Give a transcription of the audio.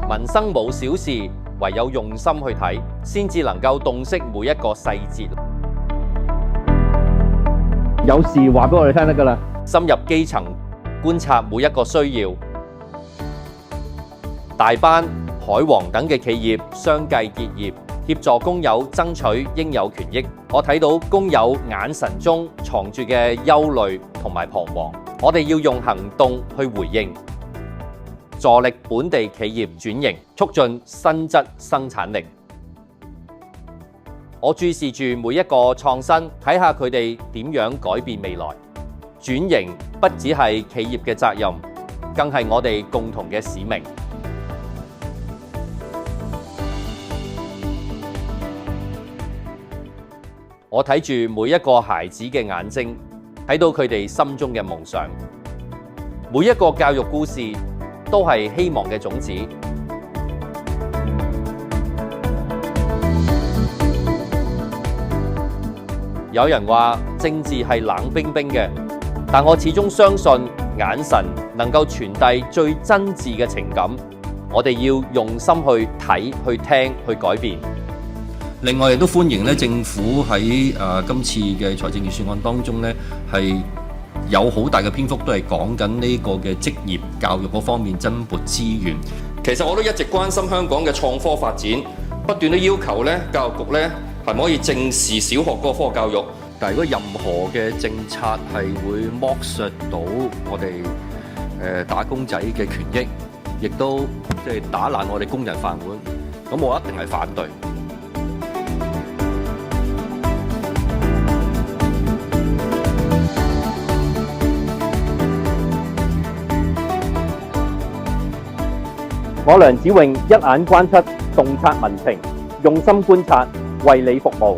民生冇小事，唯有用心去睇，先至能夠洞悉每一個細節。有事話俾我哋聽得㗎啦。深入基層，觀察每一個需要。大班、海王等嘅企業相繼結業，協助工友爭取應有權益。我睇到工友眼神中藏住嘅憂慮同埋彷徨，我哋要用行動去回應，助力本地企業轉型，促進新質生產力。我注視住每一個創新，睇下佢哋點樣改變未來。轉型不只係企業嘅責任，更係我哋共同嘅使命。我睇住每一個孩子嘅眼睛，睇到佢哋心中嘅夢想。每一個教育故事都係希望嘅種子。有人話政治係冷冰冰嘅，但我始終相信眼神能夠傳遞最真摯嘅情感。我哋要用心去睇、去聽、去改變。另外亦都歡迎咧，政府喺今次嘅財政預算案當中咧，係有好大嘅篇幅都係講緊呢個嘅職業教育嗰方面增撥資源。其實我都一直關心香港嘅創科發展，不斷都要求咧教育局咧係咪可以正視小學嗰個科學教育。但係如果任何嘅政策係會剝削到我哋打工仔嘅權益，亦都即係打爛我哋工人飯碗，咁我一定係反對。我梁子穎一眼關七，洞察民情，用心觀察，為你服務。